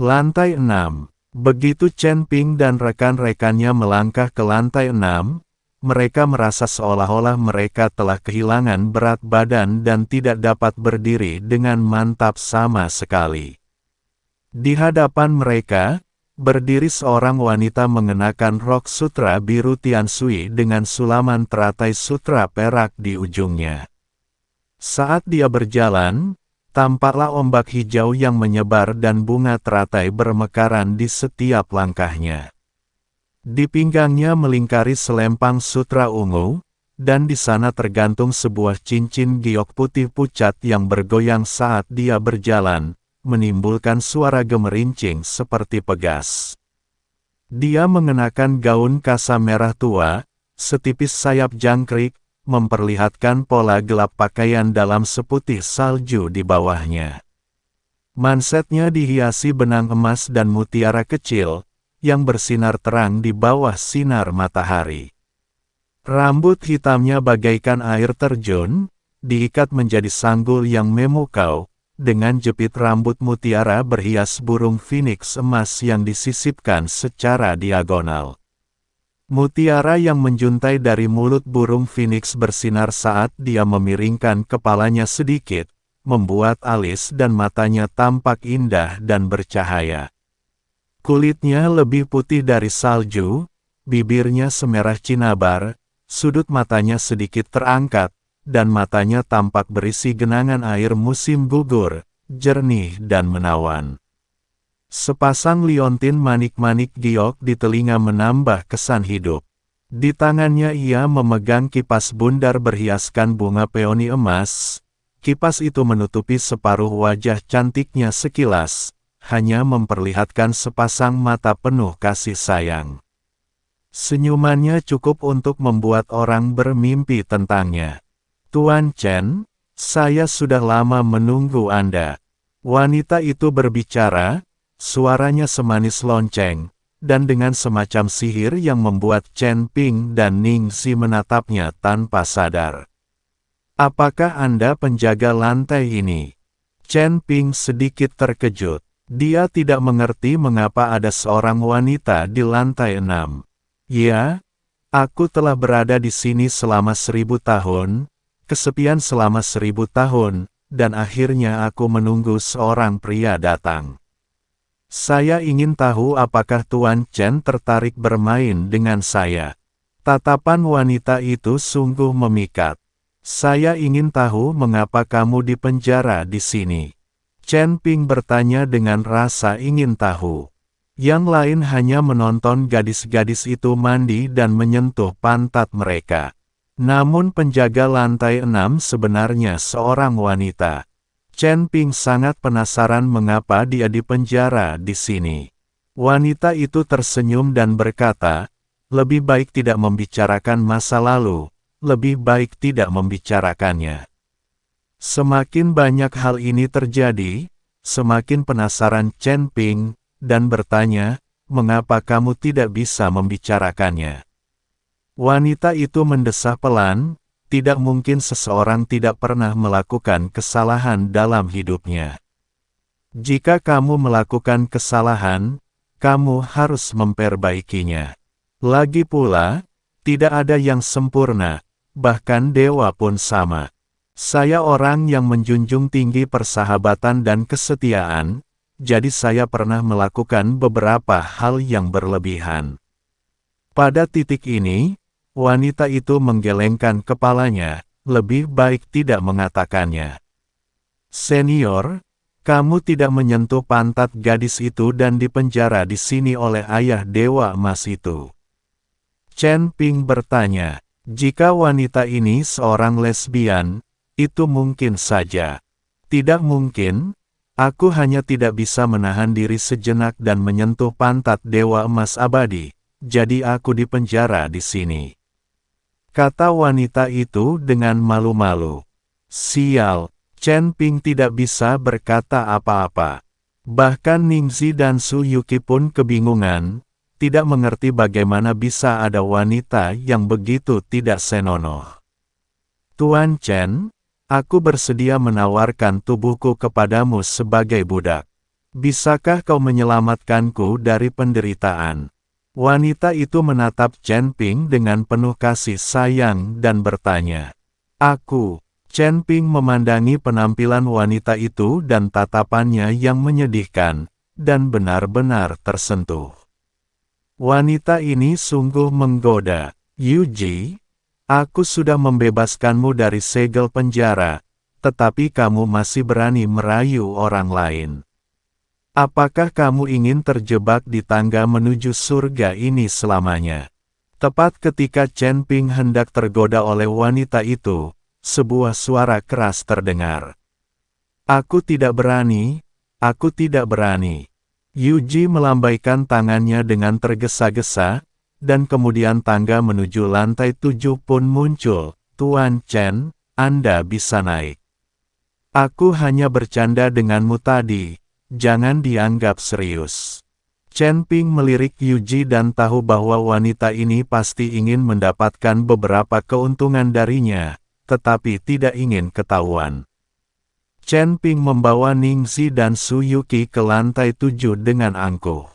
Lantai 6. Begitu Chen Ping dan rekan-rekannya melangkah ke lantai 6, mereka merasa seolah-olah mereka telah kehilangan berat badan dan tidak dapat berdiri dengan mantap sama sekali. Di hadapan mereka, berdiri seorang wanita mengenakan rok sutra biru tianshui dengan sulaman teratai sutra perak di ujungnya. Saat dia berjalan, tampaklah ombak hijau yang menyebar dan bunga teratai bermekaran di setiap langkahnya. Di pinggangnya melingkari selempang sutra ungu, dan di sana tergantung sebuah cincin giok putih pucat yang bergoyang saat dia berjalan, menimbulkan suara gemerincing seperti pegas. Dia mengenakan gaun kasa merah tua, setipis sayap jangkrik, memperlihatkan pola gelap pakaian dalam seputih salju di bawahnya. Mansetnya dihiasi benang emas dan mutiara kecil, yang bersinar terang di bawah sinar matahari. Rambut hitamnya bagaikan air terjun, diikat menjadi sanggul yang memukau, dengan jepit rambut mutiara berhias burung phoenix emas yang disisipkan secara diagonal. Mutiara yang menjuntai dari mulut burung phoenix bersinar saat dia memiringkan kepalanya sedikit, membuat alis dan matanya tampak indah dan bercahaya. Kulitnya lebih putih dari salju, bibirnya semerah cinnabar, sudut matanya sedikit terangkat, dan matanya tampak berisi genangan air musim gugur, jernih dan menawan. Sepasang liontin manik-manik giok di telinga menambah kesan hidup. Di tangannya ia memegang kipas bundar berhiaskan bunga peoni emas. Kipas itu menutupi separuh wajah cantiknya sekilas, hanya memperlihatkan sepasang mata penuh kasih sayang. Senyumannya cukup untuk membuat orang bermimpi tentangnya. "Tuan Chen, saya sudah lama menunggu Anda." Wanita itu berbicara, suaranya semanis lonceng, dan dengan semacam sihir yang membuat Chen Ping dan Ning Xi menatapnya tanpa sadar. "Apakah Anda penjaga lantai ini?" Chen Ping sedikit terkejut. Dia tidak mengerti mengapa ada seorang wanita di lantai 6. "Ya, aku telah berada di sini selama 1000 tahun, kesepian selama 1000 tahun, dan akhirnya aku menunggu seorang pria datang. Saya ingin tahu apakah Tuan Chen tertarik bermain dengan saya." Tatapan wanita itu sungguh memikat. "Saya ingin tahu mengapa kamu dipenjara di sini." Chen Ping bertanya dengan rasa ingin tahu. Yang lain hanya menonton gadis-gadis itu mandi dan menyentuh pantat mereka. Namun penjaga lantai 6 sebenarnya seorang wanita. Chen Ping sangat penasaran mengapa dia dipenjara di sini. Wanita itu tersenyum dan berkata, "Lebih baik tidak membicarakan masa lalu, lebih baik tidak membicarakannya." Semakin banyak hal ini terjadi, semakin penasaran Chen Ping, dan bertanya, "Mengapa kamu tidak bisa membicarakannya?" Wanita itu mendesah pelan, "Tidak mungkin seseorang tidak pernah melakukan kesalahan dalam hidupnya. Jika kamu melakukan kesalahan, kamu harus memperbaikinya. Lagi pula, tidak ada yang sempurna, bahkan dewa pun sama. Saya orang yang menjunjung tinggi persahabatan dan kesetiaan, jadi saya pernah melakukan beberapa hal yang berlebihan." Pada titik ini, wanita itu menggelengkan kepalanya, lebih baik tidak mengatakannya. "Senior, kamu tidak menyentuh pantat gadis itu dan dipenjara di sini oleh ayah dewa emas itu." Chen Ping bertanya, "Jika wanita ini seorang lesbian, itu mungkin saja. Tidak mungkin, aku hanya tidak bisa menahan diri sejenak dan menyentuh pantat dewa emas abadi, jadi aku dipenjara di sini," kata wanita itu dengan malu-malu. Sial, Chen Ping tidak bisa berkata apa-apa. Bahkan Ningxi dan Su Yuki pun kebingungan, tidak mengerti bagaimana bisa ada wanita yang begitu tidak senonoh. "Tuan Chen, aku bersedia menawarkan tubuhku kepadamu sebagai budak." Bisakah kau menyelamatkanku dari penderitaan? Wanita itu menatap Chen Ping dengan penuh kasih sayang dan bertanya. Aku. Chen Ping memandangi penampilan wanita itu dan tatapannya yang menyedihkan, dan benar-benar tersentuh. Wanita ini sungguh menggoda. Yuji, aku sudah membebaskanmu dari segel penjara, tetapi kamu masih berani merayu orang lain. Apakah kamu ingin terjebak di tangga menuju surga ini selamanya? Tepat ketika Chen Ping hendak tergoda oleh wanita itu, sebuah suara keras terdengar. Aku tidak berani, aku tidak berani. Yuji melambaikan tangannya dengan tergesa-gesa, dan kemudian tangga menuju lantai 7 pun muncul. Tuan Chen, Anda bisa naik. Aku hanya bercanda denganmu tadi. Jangan dianggap serius. Chen Ping melirik Yuji dan tahu bahwa wanita ini pasti ingin mendapatkan beberapa keuntungan darinya, tetapi tidak ingin ketahuan. Chen Ping membawa Ningxi dan Su Yuqi ke lantai 7 dengan angkuh.